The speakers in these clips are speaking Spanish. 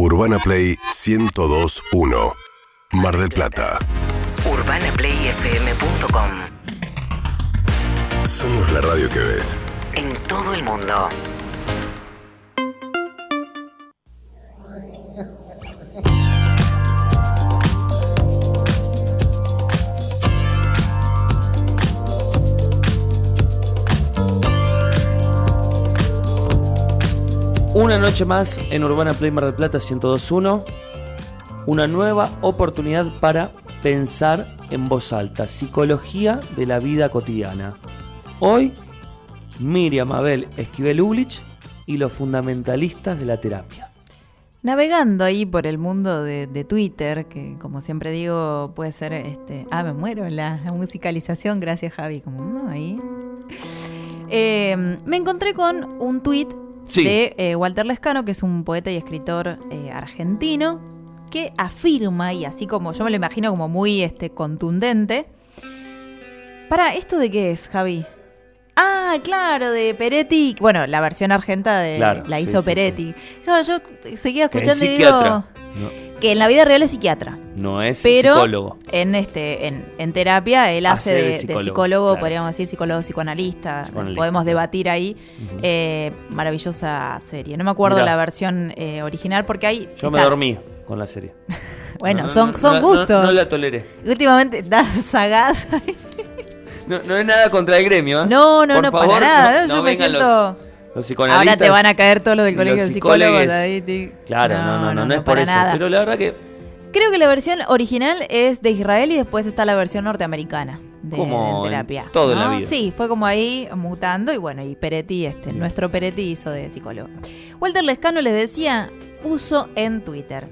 Urbana Play 102.1 Mar del Plata. UrbanaPlayFM.com. Somos la radio que ves En todo el mundo. Una noche más en Urbana Play Mar del Plata 102.1. Una nueva oportunidad para pensar en voz alta. Psicología de la vida cotidiana. Hoy, Miriam Mabel Esquivel Ulich y los fundamentalistas de la terapia. Navegando ahí por el mundo de Twitter, que como siempre digo, puede ser me muero en la musicalización, gracias Javi, como no, ahí. Me encontré con un tweet de Walter Lescano, que es un poeta y escritor argentino, que afirma, y así como yo me lo imagino como muy contundente. ¿Para esto de qué es, Javi? Ah, claro, de Peretti. Bueno, la versión argenta la hizo Peretti. Sí. No, yo seguía escuchando y digo que en la vida real es psiquiatra. No es pero psicólogo. En terapia él hace de psicólogo, claro. Podríamos decir psicólogo psicoanalista. Podemos debatir ahí. Uh-huh. Maravillosa serie. No me acuerdo la versión original porque hay... Yo me dormí con la serie. Bueno, son gustos. No la toleré. Últimamente das sagaz. No es nada contra el gremio, ¿eh? No, por favor, para nada. No yo me siento... Los psicoanalistas. Ahora te van a caer todos los del colegio de psicólogos. Claro, no es por eso. Nada. Pero la verdad que... Creo que la versión original es de Israel y después está la versión norteamericana de terapia. Todo en la vida. Sí, fue como ahí mutando y bueno, y Peretti, nuestro Peretti hizo de psicólogo. Walter Lescano les decía, puso en Twitter: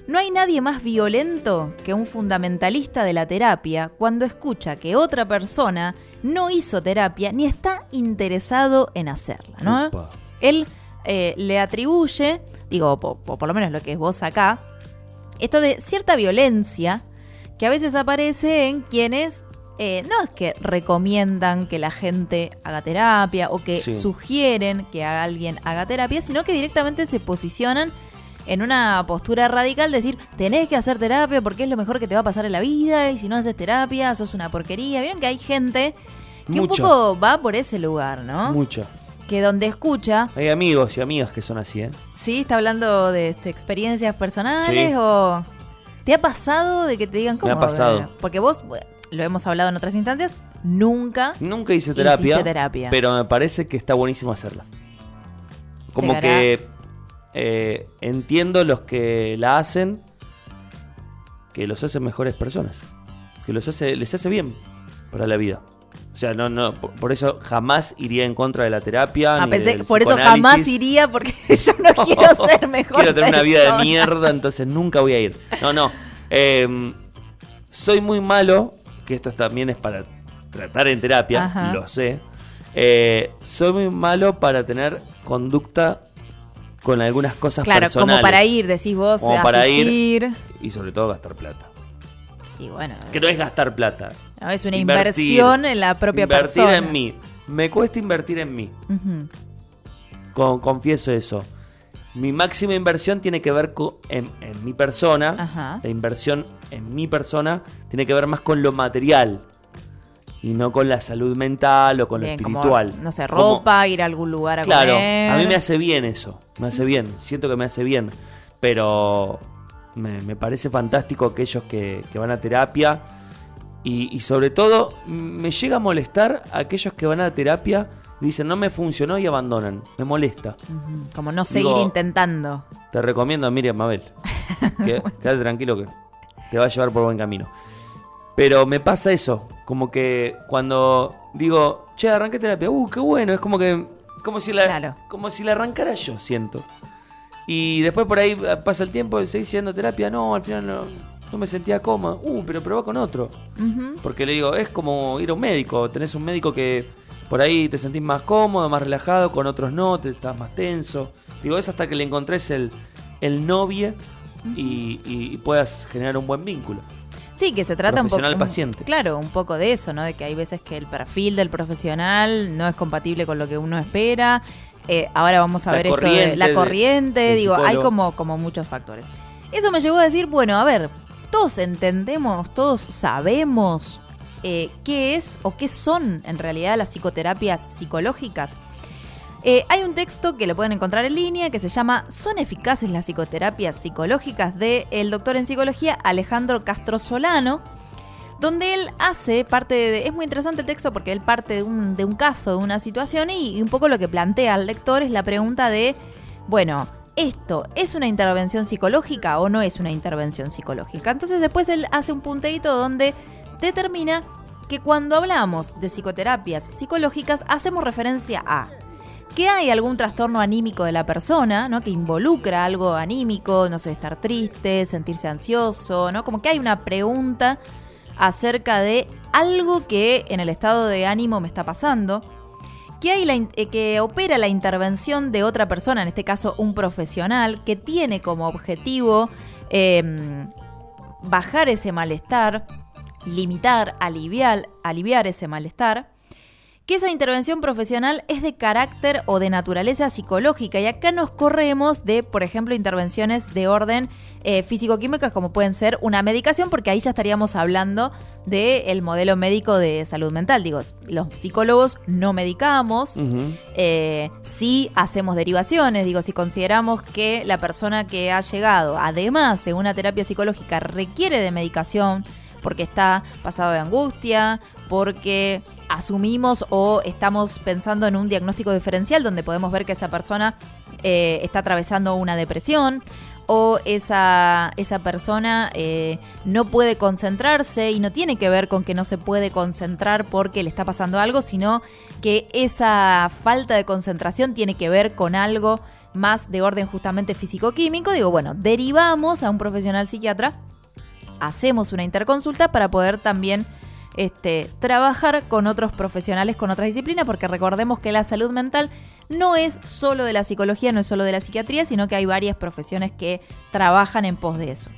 no hay nadie más violento que un fundamentalista de la terapia cuando escucha que otra persona no hizo terapia ni está interesado en hacerla, ¿no? Opa. Él le atribuye, digo, por lo menos lo que es vos acá, esto de cierta violencia que a veces aparece en quienes no es que recomiendan que la gente haga terapia o que sugieren que alguien haga terapia, sino que directamente se posicionan en una postura radical, decir, tenés que hacer terapia porque es lo mejor que te va a pasar en la vida, y si no haces terapia, sos una porquería. Vieron que hay gente que un poco va por ese lugar, ¿no? Mucho. Que donde escucha... Hay amigos y amigas que son así, ¿eh? Sí, está hablando de experiencias personales o... ¿Te ha pasado de que te digan cómo? Me ha pasado. Porque vos, lo hemos hablado en otras instancias, nunca hice terapia, pero me parece que está buenísimo hacerla. Como ¿Llegará? Que... entiendo los que la hacen, que los hacen mejores personas, que les hace bien para la vida. O sea, no, por eso jamás iría en contra de la terapia. Por eso jamás iría, porque yo no quiero ser mejor. Quiero tener una vida de mierda, entonces nunca voy a ir. No. Soy muy malo, que esto también es para tratar en terapia, Ajá. Lo sé. Soy muy malo para tener conducta con algunas cosas personales. Claro, como para ir, decís vos, como para ir y sobre todo gastar plata. Y bueno, que no es gastar plata. No, es una inversión en la propia persona. Invertir en mí. Me cuesta invertir en mí. Uh-huh. Confieso eso. Mi máxima inversión tiene que ver en mi persona. Ajá. La inversión en mi persona tiene que ver más con lo material y no con la salud mental o con lo espiritual. Como, no sé, ropa, ir a algún lugar a comer. Claro, a mí me hace bien eso. Me hace bien. Siento que me hace bien. Pero me parece fantástico aquellos que van a terapia. Y sobre todo, me llega a molestar a aquellos que van a terapia y dicen, no me funcionó y abandonan. Me molesta. Uh-huh. Como no seguir intentando. Te recomiendo a Miriam Mabel. Quédate tranquilo que te va a llevar por buen camino. Pero me pasa eso. Como que cuando digo, che, arranqué terapia. Qué bueno. Es como que... Como si la arrancara yo, siento. Y después por ahí pasa el tiempo, seguís haciendo terapia. No, al final no me sentía cómodo. Pero probá con otro. Uh-huh. Porque le digo, es como ir a un médico. Tenés un médico que por ahí te sentís más cómodo, más relajado. Con otros no, te estás más tenso. Digo, es hasta que le encontrés el novio y puedas generar un buen vínculo. Sí, que se trata un poco... Profesional-paciente. Claro, un poco de eso, ¿no? De que hay veces que el perfil del profesional no es compatible con lo que uno espera. ahora vamos a La ver esto corriente de la corriente, del digo, hay psicólogo. como muchos factores. Eso me llevó a decir, bueno, a ver, todos entendemos, todos sabemos qué es o qué son en realidad las psicoterapias psicológicas. Hay un texto que lo pueden encontrar en línea que se llama ¿Son eficaces las psicoterapias psicológicas? Del doctor en psicología Alejandro Castro Solano, donde él hace parte de... Es muy interesante el texto porque él parte de un caso, de una situación y un poco lo que plantea al lector es la pregunta de, bueno, ¿esto es una intervención psicológica o no es una intervención psicológica? Entonces después él hace un punteíto donde determina que cuando hablamos de psicoterapias psicológicas hacemos referencia a que hay algún trastorno anímico de la persona, ¿no? Que involucra algo anímico, no sé, estar triste, sentirse ansioso, ¿no? Como que hay una pregunta acerca de algo que en el estado de ánimo me está pasando, que hay que opera la intervención de otra persona, en este caso un profesional, que tiene como objetivo bajar ese malestar, limitar, aliviar ese malestar, que esa intervención profesional es de carácter o de naturaleza psicológica. Y acá nos corremos de, por ejemplo, intervenciones de orden físico-químicas, como pueden ser una medicación, porque ahí ya estaríamos hablando del modelo médico de salud mental. Digo, los psicólogos no medicamos, sí hacemos derivaciones. Digo, si consideramos que la persona que ha llegado, además de una terapia psicológica, requiere de medicación porque está pasado de angustia, porque asumimos o estamos pensando en un diagnóstico diferencial donde podemos ver que esa persona está atravesando una depresión, o esa persona no puede concentrarse, y no tiene que ver con que no se puede concentrar porque le está pasando algo, sino que esa falta de concentración tiene que ver con algo más de orden justamente físico-químico. Digo, bueno, derivamos a un profesional psiquiatra, hacemos una interconsulta para poder también trabajar con otros profesionales, con otras disciplinas, porque recordemos que la salud mental no es solo de la psicología, no es solo de la psiquiatría, sino que hay varias profesiones que trabajan en pos de eso.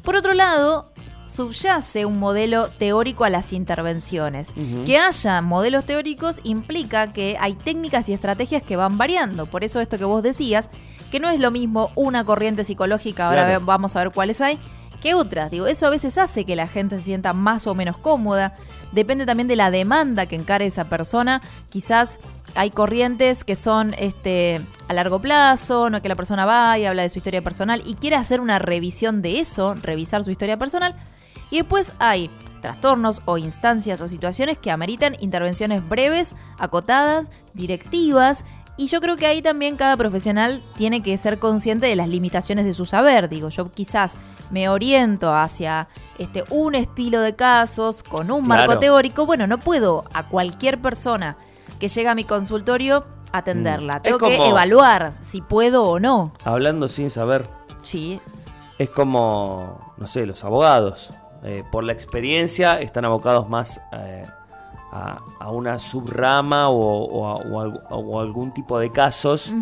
Por otro lado, subyace un modelo teórico a las intervenciones. Que haya modelos teóricos implica que hay técnicas y estrategias que van variando. Por eso esto que vos decías, que no es lo mismo una corriente psicológica, ahora Claro. vamos a ver cuáles hay, que otras. Digo, eso a veces hace que la gente se sienta más o menos cómoda. Depende también de la demanda que encare esa persona. Quizás hay corrientes que son a largo plazo, no que la persona va y habla de su historia personal y quiere hacer una revisión de eso, revisar su historia personal. Y después hay trastornos o instancias o situaciones que ameritan intervenciones breves, acotadas, directivas. Y yo creo que ahí también cada profesional tiene que ser consciente de las limitaciones de su saber. Digo, yo quizás me oriento hacia un estilo de casos con un marco Claro. teórico. Bueno, no puedo a cualquier persona que llega a mi consultorio atenderla. Tengo que como- evaluar si puedo o no. Hablando sin saber, Sí, es como, no sé, los abogados. Por la experiencia están abocados más a una subrama o algún tipo de casos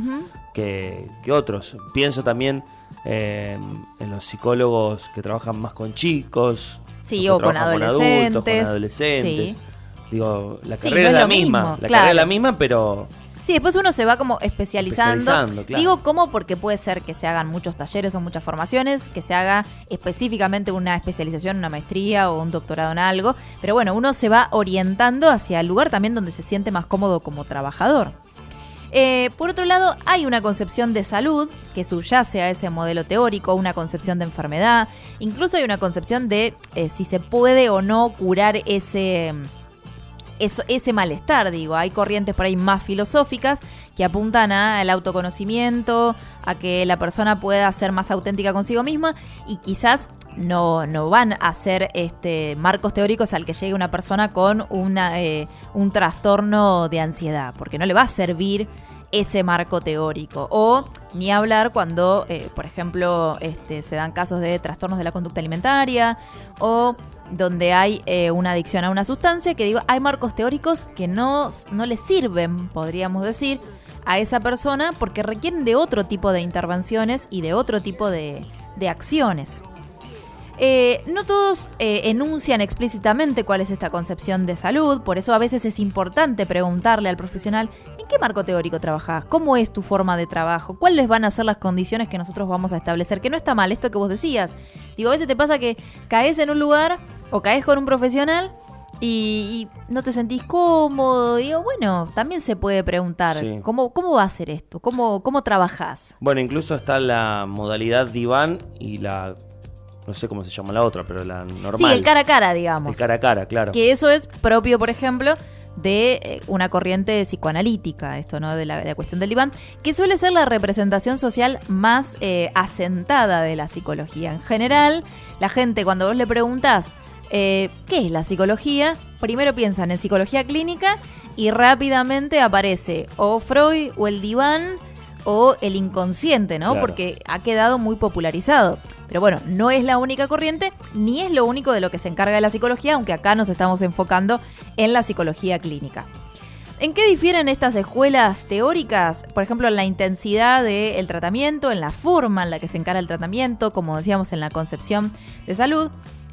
que otros. Pienso también en los psicólogos que trabajan más con chicos. Sí, los o que con trabajan adolescentes. con adolescentes. Sí. Digo, la Sí, carrera no es es la lo misma. mismo, La claro. carrera es la misma, pero Sí, después uno se va como especializando. Claro. Digo cómo porque puede ser que se hagan muchos talleres o muchas formaciones, que se haga específicamente una especialización, una maestría o un doctorado en algo. Pero bueno, uno se va orientando hacia el lugar también donde se siente más cómodo como trabajador. Por otro lado, hay una concepción de salud que subyace a ese modelo teórico, una concepción de enfermedad. Incluso hay una concepción de si se puede o no curar ese malestar. Digo, hay corrientes por ahí más filosóficas que apuntan al autoconocimiento, a que la persona pueda ser más auténtica consigo misma, y quizás no van a ser marcos teóricos al que llegue una persona con un trastorno de ansiedad, porque no le va a servir ese marco teórico. O ni hablar cuando, por ejemplo, se dan casos de trastornos de la conducta alimentaria o donde hay una adicción a una sustancia, que digo, hay marcos teóricos que no le sirven, podríamos decir, a esa persona porque requieren de otro tipo de intervenciones y de otro tipo de acciones. No todos enuncian explícitamente cuál es esta concepción de salud, por eso a veces es importante preguntarle al profesional ¿en qué marco teórico trabajás? ¿Cómo es tu forma de trabajo? ¿Cuáles van a ser las condiciones que nosotros vamos a establecer? Que no está mal esto que vos decías. Digo, a veces te pasa que caes en un lugar o caes con un profesional y no te sentís cómodo. Digo, bueno, también se puede preguntar, Sí. ¿cómo va a ser esto? ¿Cómo trabajás? Bueno, incluso está la modalidad diván y la... No sé cómo se llama la otra, pero la normal. Sí, el cara a cara, digamos. El cara a cara, claro. Que eso es propio, por ejemplo, de una corriente psicoanalítica, esto, ¿no? De la cuestión del diván, que suele ser la representación social más asentada de la psicología. En general, la gente, cuando vos le preguntás ¿qué es la psicología? Primero piensan en psicología clínica y rápidamente aparece o Freud o el diván o el inconsciente, ¿no? Claro. Porque ha quedado muy popularizado. Pero bueno, no es la única corriente, ni es lo único de lo que se encarga de la psicología, aunque acá nos estamos enfocando en la psicología clínica. ¿En qué difieren estas escuelas teóricas? Por ejemplo, en la intensidad del tratamiento, en la forma en la que se encara el tratamiento, como decíamos, en la concepción de salud.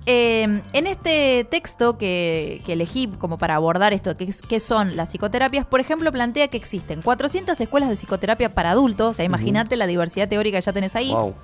En este texto que elegí como para abordar esto, que son las psicoterapias, por ejemplo, plantea que existen 400 escuelas de psicoterapia para adultos, o sea, imagínate la diversidad teórica que ya tenés ahí. Wow.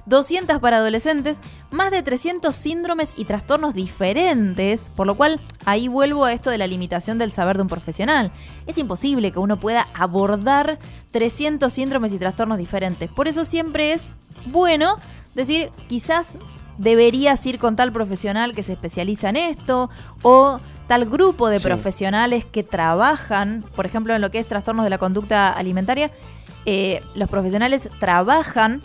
200 para adolescentes, más de 300 síndromes y trastornos diferentes, por lo cual ahí vuelvo a esto de la limitación del saber de un profesional. Es imposible que uno pueda abordar 300 síndromes y trastornos diferentes. Por eso siempre es bueno decir, quizás deberías ir con tal profesional que se especializa en esto, o tal grupo de Sí. profesionales que trabajan, por ejemplo, en lo que es trastornos de la conducta alimentaria. Los profesionales trabajan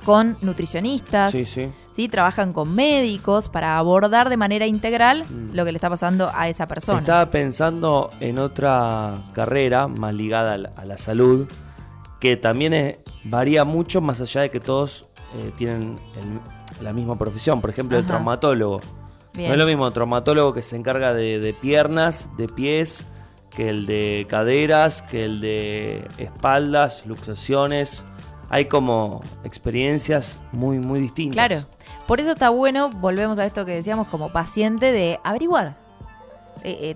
con nutricionistas, Sí, sí. ¿sí? Trabajan con médicos para abordar de manera integral lo que le está pasando a esa persona. Estaba pensando en otra carrera más ligada a la salud, que también varía mucho más allá de que todos tienen la misma profesión. Por ejemplo, el Ajá. traumatólogo. Bien. No es lo mismo el traumatólogo que se encarga de piernas, de pies, que el de caderas, que el de espaldas, luxaciones. Hay como experiencias muy, muy distintas. Claro. Por eso está bueno, volvemos a esto que decíamos como paciente, de averiguar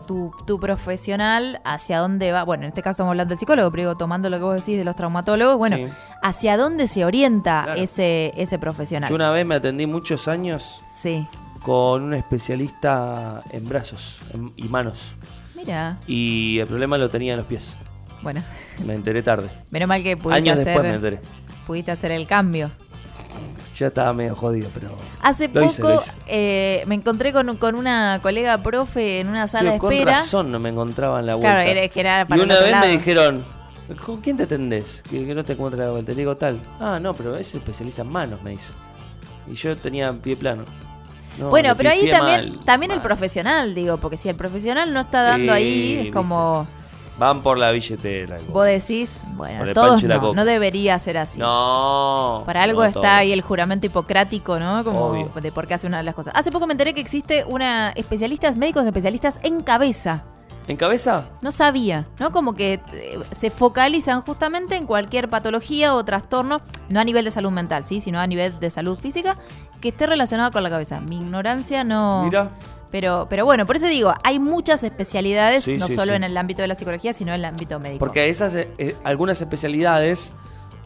tu profesional hacia dónde va. Bueno, en este caso estamos hablando del psicólogo, pero digo, tomando lo que vos decís de los traumatólogos, bueno, Sí. hacia dónde se orienta Claro. ese profesional. Yo una vez me atendí muchos años Sí. con un especialista en brazos y manos. Mira, Y el problema lo tenía en los pies. bueno, Me enteré tarde. menos mal que pudiste Años después me hacer, enteré. pudiste hacer el cambio. Ya estaba medio jodido, pero... Hace Lo hice, poco lo hice. me encontré con una colega profe en una sala Tío, de con espera. razón no me encontraba en la vuelta. Claro, era que era Y para el una otro vez lado. me dijeron, ¿con quién te atendés? Que no te encuentras la vuelta. Le digo tal. Ah, no, pero es especialista en manos, me dice. Y yo tenía pie plano. No, Bueno, le pero ahí pifié también el mal. profesional, digo, porque si el profesional no está dando Sí, ahí, es viste. como Van por la billetera. vos decís, Por bueno, el todos pancho y la no, coca. no debería ser así. No. Para algo no está todos. ahí el juramento hipocrático, ¿no? Como Obvio. de por qué hace una de las cosas. Hace poco me enteré que existe médicos especialistas en cabeza. ¿En cabeza? No sabía, ¿no? Como que se focalizan justamente en cualquier patología o trastorno, no a nivel de salud mental, ¿sí? Sino a nivel de salud física, que esté relacionado con la cabeza. Mi ignorancia no... Mira. Pero bueno, por eso digo, hay muchas especialidades, Sí, no sí, solo sí. en el ámbito de la psicología, sino en el ámbito médico. Porque esas algunas especialidades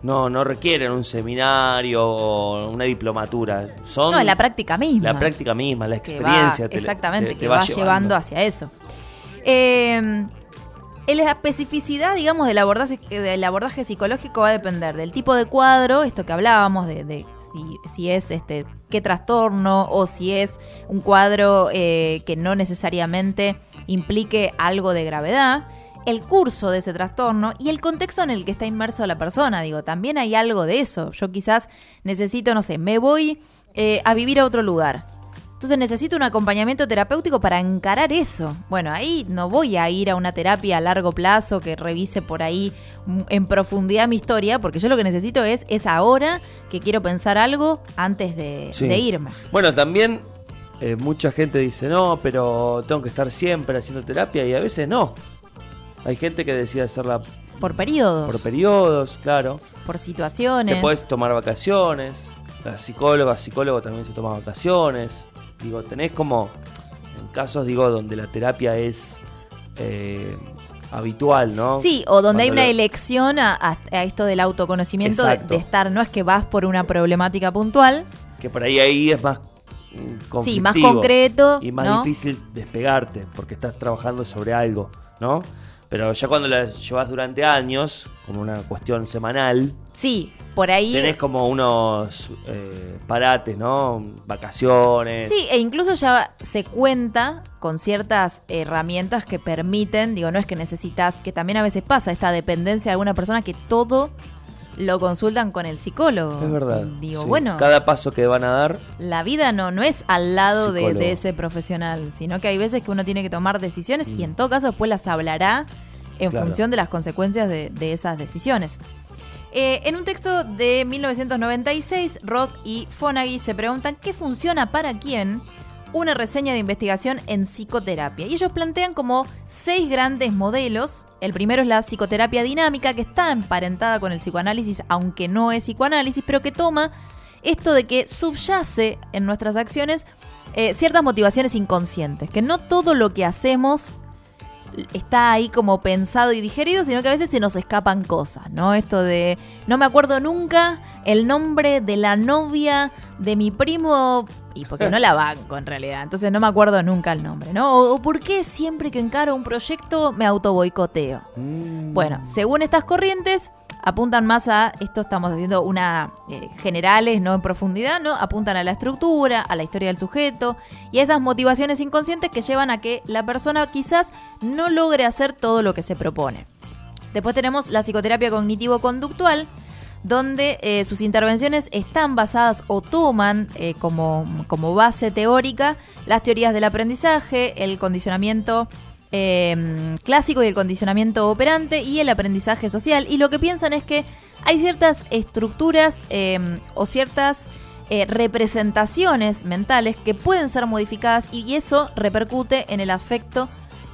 no requieren un seminario o una diplomatura. Son No, es la práctica misma. la práctica misma, la que experiencia. va, exactamente, te que va llevando hacia eso. La especificidad, digamos, del abordaje psicológico va a depender del tipo de cuadro, esto que hablábamos, de si es qué trastorno o si es un cuadro que no necesariamente implique algo de gravedad, el curso de ese trastorno y el contexto en el que está inmerso la persona. Digo, también hay algo de eso. Yo quizás necesito, no sé, me voy a vivir a otro lugar. Entonces necesito un acompañamiento terapéutico para encarar eso. Bueno, ahí no voy a ir a una terapia a largo plazo que revise por ahí en profundidad mi historia, porque yo lo que necesito es ahora que quiero pensar algo antes de irme. Bueno, también mucha gente dice, no, pero tengo que estar siempre haciendo terapia, y a veces no. Hay gente que decide hacerla Por periodos. por periodos, claro. Por situaciones. Te podés tomar vacaciones. La psicólogo también se toma vacaciones. Digo, tenés como, en casos, digo, donde la terapia es habitual, ¿no? Sí, o donde hay Cuando una elección a esto del autoconocimiento, de estar, no es que vas por una problemática puntual. Que por ahí es más conflictivo. Sí, más concreto. Y más ¿no? difícil despegarte, porque estás trabajando sobre algo, ¿no? Pero ya cuando la llevas durante años, como una cuestión semanal, Sí, por ahí. tenés como unos parates, ¿no? Vacaciones. Sí, e incluso ya se cuenta con ciertas herramientas que permiten, digo, no es que necesitas, que también a veces pasa esta dependencia de alguna persona que todo lo consultan con el psicólogo. Es verdad. Digo, sí. bueno, Cada paso que van a dar. la vida no es al lado de Psicólogo. ese profesional, sino que hay veces que uno tiene que tomar decisiones y en todo caso después las hablará en Claro. función de las consecuencias de esas decisiones. En un texto de 1996, Roth y Fonagy se preguntan qué funciona para quién una reseña de investigación en psicoterapia. Y ellos plantean como 6 grandes modelos. El primero es la psicoterapia dinámica, que está emparentada con el psicoanálisis, aunque no es psicoanálisis, pero que toma esto de que subyace en nuestras acciones ciertas motivaciones inconscientes, que no todo lo que hacemos está ahí como pensado y digerido, sino que a veces se nos escapan cosas, ¿no? Esto de, no me acuerdo nunca el nombre de la novia de mi primo, y porque no la banco en realidad, entonces no me acuerdo nunca el nombre, ¿no? O por qué siempre que encaro un proyecto me autoboicoteo. Bueno, según estas corrientes, apuntan más a, esto estamos haciendo una generales, no en profundidad, ¿no? Apuntan a la estructura, a la historia del sujeto y a esas motivaciones inconscientes que llevan a que la persona quizás no logre hacer todo lo que se propone. Después tenemos la psicoterapia cognitivo-conductual, donde sus intervenciones están basadas o toman como base teórica las teorías del aprendizaje, el condicionamiento clásico y el condicionamiento operante y el aprendizaje social, y lo que piensan es que hay ciertas estructuras o ciertas representaciones mentales que pueden ser modificadas y eso repercute en el afecto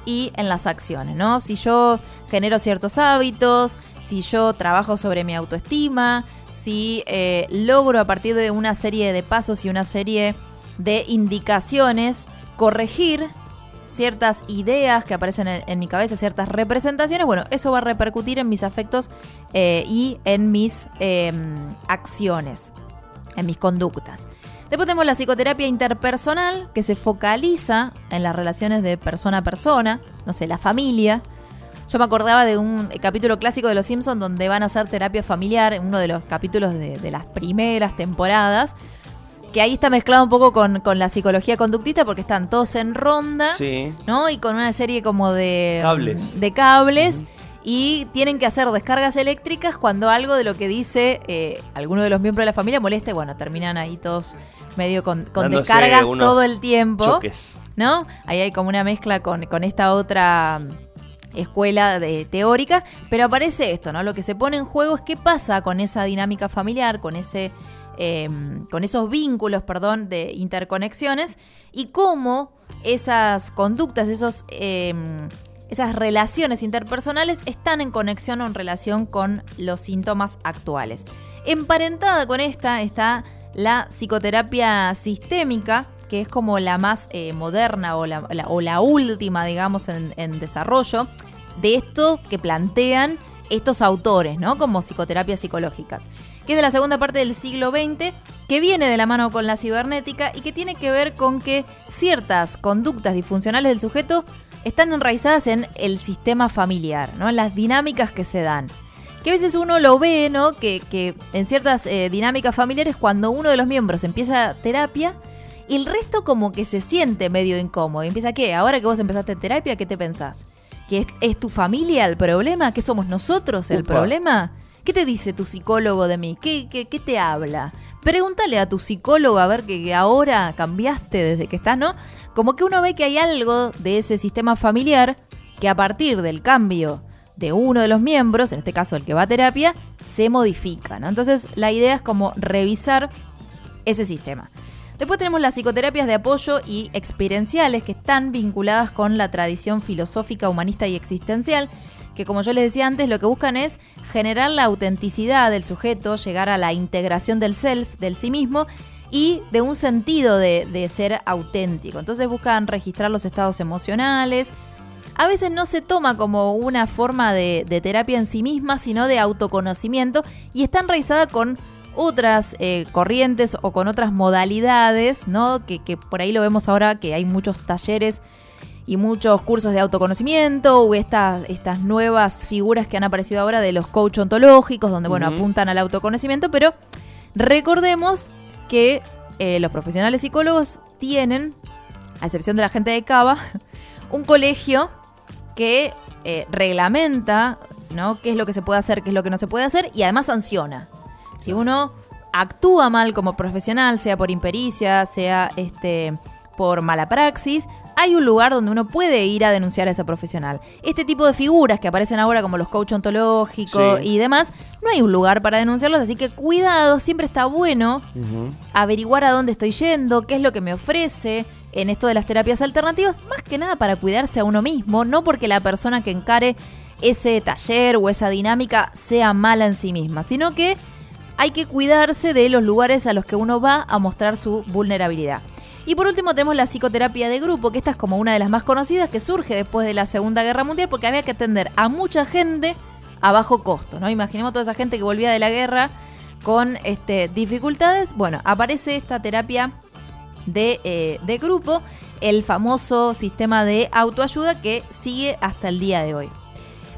y en las acciones, ¿no? Si yo genero ciertos hábitos, si yo trabajo sobre mi autoestima, si logro a partir de una serie de pasos y una serie de indicaciones corregir ciertas ideas que aparecen en mi cabeza, ciertas representaciones, bueno, eso va a repercutir en mis afectos y en mis acciones, en mis conductas. Después tenemos la psicoterapia interpersonal, que se focaliza en las relaciones de persona a persona, no sé, la familia. Yo me acordaba de un capítulo clásico de Los Simpsons donde van a hacer terapia familiar, en uno de los capítulos de las primeras temporadas, que ahí está mezclado un poco con la psicología conductista porque están todos en ronda, Sí. ¿no? Y con una serie como de Cables. uh-huh. Y tienen que hacer descargas eléctricas cuando algo de lo que dice alguno de los miembros de la familia molesta y bueno, terminan ahí todos medio con Dándose descargas unos todo el tiempo, choques. ¿no? Ahí hay como una mezcla con esta otra escuela teórica, pero aparece esto, ¿no? Lo que se pone en juego es qué pasa con esa dinámica familiar, con esos vínculos, de interconexiones y cómo esas conductas, esas relaciones interpersonales están en conexión o en relación con los síntomas actuales. Emparentada con esta está la psicoterapia sistémica, que es como la más moderna o la última, digamos, en desarrollo de esto que plantean estos autores, ¿no? Como psicoterapias psicológicas, que es de la segunda parte del siglo XX, que viene de la mano con la cibernética y que tiene que ver con que ciertas conductas disfuncionales del sujeto están enraizadas en el sistema familiar, ¿no? En las dinámicas que se dan. Que a veces uno lo ve, ¿no? Que en ciertas dinámicas familiares, cuando uno de los miembros empieza terapia, el resto como que se siente medio incómodo. Y empieza, ¿qué? Ahora que vos empezaste terapia, ¿qué te pensás? ¿Que es tu familia el problema? ¿Que somos nosotros el problema? ¿Qué te dice tu psicólogo de mí? ¿Qué te habla? Pregúntale a tu psicólogo a ver que ahora cambiaste desde que estás, ¿no? Como que uno ve que hay algo de ese sistema familiar que a partir del cambio de uno de los miembros, en este caso el que va a terapia, se modifica, ¿no? Entonces la idea es como revisar ese sistema. Después tenemos las psicoterapias de apoyo y experienciales, que están vinculadas con la tradición filosófica, humanista y existencial, que como yo les decía antes, lo que buscan es generar la autenticidad del sujeto, llegar a la integración del self, del sí mismo, y de un sentido de ser auténtico. Entonces buscan registrar los estados emocionales. A veces no se toma como una forma de terapia en sí misma, sino de autoconocimiento, y está enraizada con otras corrientes o con otras modalidades, ¿no? Que por ahí lo vemos ahora, que hay muchos talleres y muchos cursos de autoconocimiento, o estas nuevas figuras que han aparecido ahora de los coach ontológicos, donde bueno, apuntan al autoconocimiento, pero recordemos que los profesionales psicólogos tienen, a excepción de la gente de Cava, un colegio que reglamenta, ¿no?, qué es lo que se puede hacer, qué es lo que no se puede hacer, y además sanciona. Si uno actúa mal como profesional, sea por impericia, sea por mala praxis, hay un lugar donde uno puede ir a denunciar a ese profesional. Este tipo de figuras que aparecen ahora, como los coach ontológicos y demás, no hay un lugar para denunciarlos, así que cuidado, siempre está bueno averiguar a dónde estoy yendo, qué es lo que me ofrece en esto de las terapias alternativas, más que nada para cuidarse a uno mismo, no porque la persona que encare ese taller o esa dinámica sea mala en sí misma, sino que hay que cuidarse de los lugares a los que uno va a mostrar su vulnerabilidad. Y por último tenemos la psicoterapia de grupo, que esta es como una de las más conocidas, que surge después de la Segunda Guerra Mundial, porque había que atender a mucha gente a bajo costo, ¿no? Imaginemos toda esa gente que volvía de la guerra con dificultades. Bueno, aparece esta terapia de grupo, el famoso sistema de autoayuda que sigue hasta el día de hoy.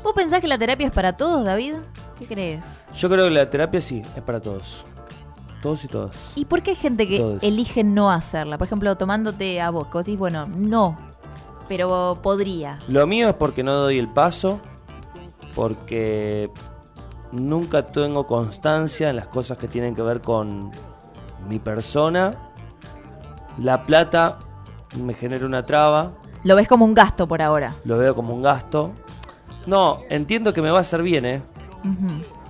¿Vos pensás que la terapia es para todos, David? ¿Qué crees? Yo creo que la terapia sí, es para todos. Todos y todas. ¿Y por qué hay gente que elige no hacerla? Por ejemplo, tomándote a vos, que vos decís, bueno, no, pero podría. Lo mío es porque no doy el paso, porque nunca tengo constancia en las cosas que tienen que ver con mi persona. La plata me genera una traba. Lo ves como un gasto por ahora. Lo veo como un gasto. No, entiendo que me va a hacer bien,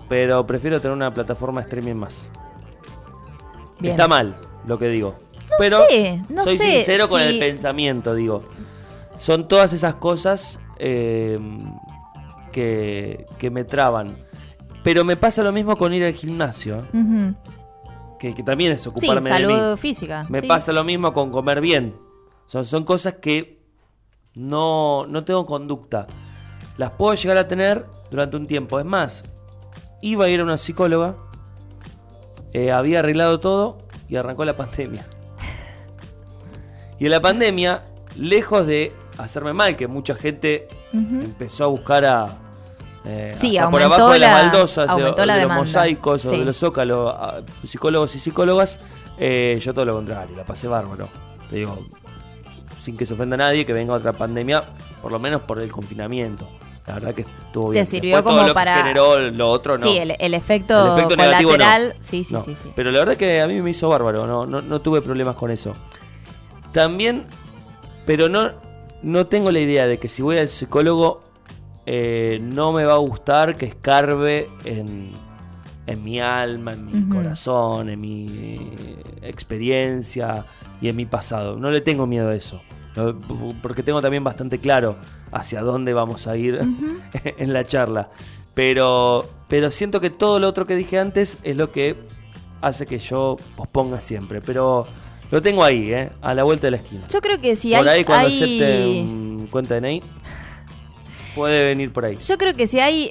pero prefiero tener una plataforma de streaming más. Bien. Está mal lo que digo. Pero soy sincero con el pensamiento, digo. Son todas esas cosas que me traban. Pero me pasa lo mismo con ir al gimnasio. Que también es ocuparme de mí. Salud física. Me pasa lo mismo con comer bien. Son cosas que no tengo conducta. Las puedo llegar a tener durante un tiempo. Es más, iba a ir a una psicóloga. Había arreglado todo y arrancó la pandemia. Y en la pandemia, lejos de hacerme mal, que mucha gente empezó a buscar por abajo de las baldosas, de los mosaicos o de los zócalos, psicólogos y psicólogas, yo todo lo contrario, la pasé bárbaro. Te digo, sin que se ofenda a nadie, que venga otra pandemia, por lo menos por el confinamiento. La verdad que estuvo bien. Te sirvió después, como todo lo para... que generó lo otro, no. Sí, el efecto colateral. No. Sí. Pero la verdad que a mí me hizo bárbaro. No tuve problemas con eso. También, pero no tengo la idea de que si voy al psicólogo no me va a gustar que escarbe en mi alma, en mi corazón, en mi experiencia y en mi pasado. No le tengo miedo a eso. Porque tengo también bastante claro hacia dónde vamos a ir en la charla. Pero siento que todo lo otro que dije antes es lo que hace que yo posponga siempre. Pero lo tengo ahí, a la vuelta de la esquina. Yo creo que si por ahí cuando acepte cuenta de DNI, puede venir por ahí. Yo creo que si hay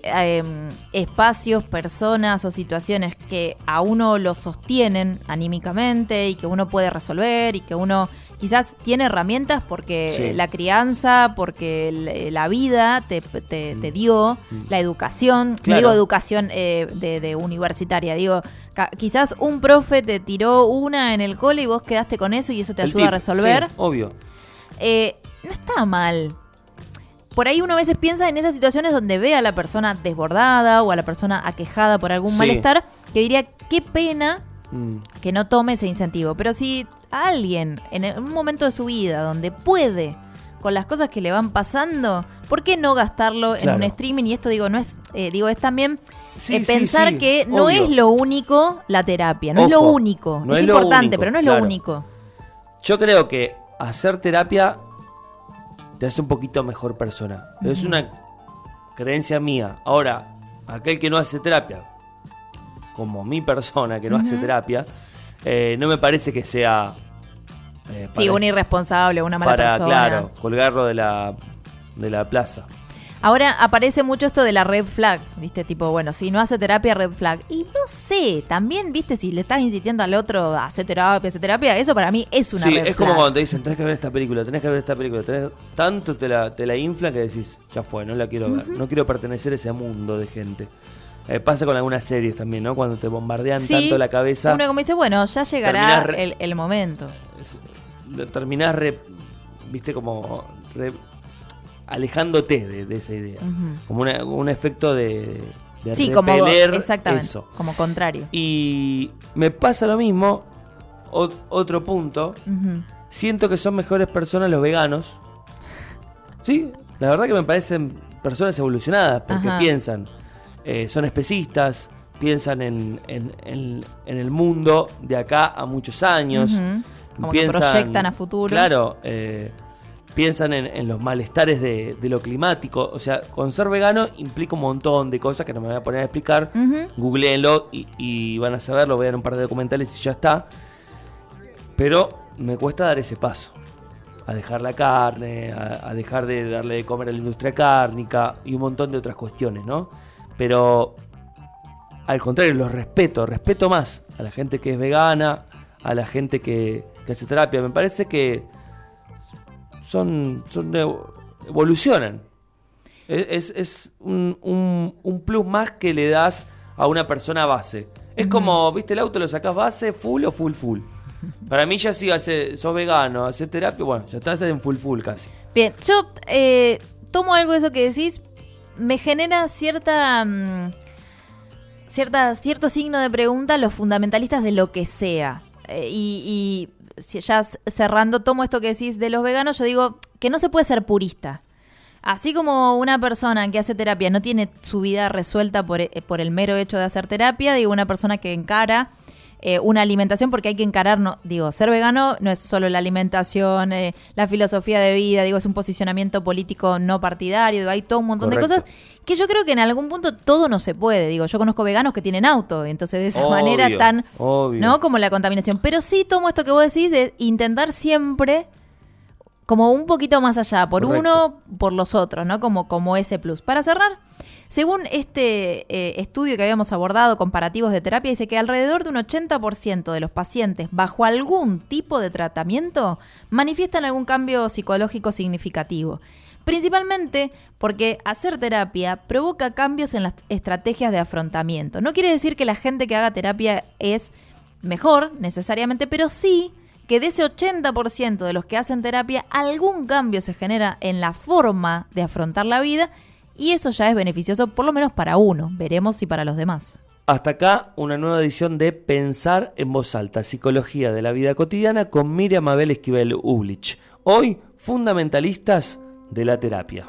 espacios, personas o situaciones que a uno lo sostienen anímicamente y que uno puede resolver y que uno quizás tiene herramientas porque la crianza, porque la vida te dio, la educación, claro. No digo educación de universitaria, digo, quizás un profe te tiró una en el cole y vos quedaste con eso y eso te ayuda a resolver. Sí, obvio. No está mal. Por ahí uno a veces piensa en esas situaciones donde ve a la persona desbordada o a la persona aquejada por algún malestar, que diría, qué pena que no tome ese incentivo. Pero si a alguien en un momento de su vida donde puede, con las cosas que le van pasando, ¿por qué no gastarlo en un streaming? Y esto no es, es también pensar que no es lo único la terapia, no es lo único. No es importante, pero no es lo único. Yo creo que hacer terapia te hace un poquito mejor persona. Pero es una creencia mía. Ahora, aquel que no hace terapia, como mi persona que no hace terapia, no me parece que sea... sí, un irresponsable, una mala persona. Claro, colgarlo de la plaza. Ahora aparece mucho esto de la red flag, ¿viste? Tipo, bueno, si no hace terapia, red flag. Y no sé, también, ¿viste? Si le estás insistiendo al otro a hacer terapia, eso para mí es una red flag. Sí, es como cuando te dicen, tenés que ver esta película, tanto te la inflan que decís, ya fue, no la quiero ver, no quiero pertenecer a ese mundo de gente. Pasa con algunas series también, ¿no? Cuando te bombardean tanto la cabeza. Uno como dice, bueno, ya llegará el momento. Terminás, viste, como... alejándote de esa idea. Como un efecto de sí, repeler como, exactamente, eso. Como contrario. Y me pasa lo mismo, otro punto. Siento que son mejores personas los veganos. Sí, la verdad que me parecen personas evolucionadas, porque piensan, son especistas, piensan en el mundo de acá a muchos años. Como piensan, que proyectan a futuro. Claro, piensan en los malestares de lo climático. O sea, con ser vegano implica un montón de cosas que no me voy a poner a explicar. Googleenlo y van a saberlo, vean un par de documentales y ya está. Pero me cuesta dar ese paso. A dejar la carne, a dejar de darle de comer a la industria cárnica y un montón de otras cuestiones, ¿no? Pero al contrario, los respeto más a la gente que es vegana, a la gente que hace terapia. Me parece que evolucionan. Es un plus más que le das a una persona base. Es como, viste, el auto lo sacás base, full o full. Para mí ya si sos vegano, haces terapia, bueno, ya estás en full casi. Bien, yo tomo algo de eso que decís, me genera cierto signo de pregunta los fundamentalistas de lo que sea. Y ya cerrando, tomo esto que decís de los veganos, yo digo que no se puede ser purista. Así como una persona que hace terapia no tiene su vida resuelta por el mero hecho de hacer terapia, digo, una persona que encara una alimentación, porque hay que encarar, ser vegano no es solo la alimentación, la filosofía de vida, digo, es un posicionamiento político no partidario, digo, hay todo un montón de cosas que yo creo que en algún punto todo no se puede, digo, yo conozco veganos que tienen auto, entonces de esa manera tan, ¿no? Como la contaminación, pero sí tomo esto que vos decís de intentar siempre como un poquito más allá, por uno, por los otros, ¿no? Como ese plus. Para cerrar, según este estudio que habíamos abordado, comparativos de terapia, dice que alrededor de un 80% de los pacientes bajo algún tipo de tratamiento manifiestan algún cambio psicológico significativo. Principalmente porque hacer terapia provoca cambios en las estrategias de afrontamiento. No quiere decir que la gente que haga terapia es mejor necesariamente, pero sí que de ese 80% de los que hacen terapia, algún cambio se genera en la forma de afrontar la vida. Y eso ya es beneficioso, por lo menos para uno. Veremos si para los demás. Hasta acá una nueva edición de Pensar en Voz Alta, Psicología de la Vida Cotidiana con Miriam Mabel Esquivel Ublich. Hoy, fundamentalistas de la terapia.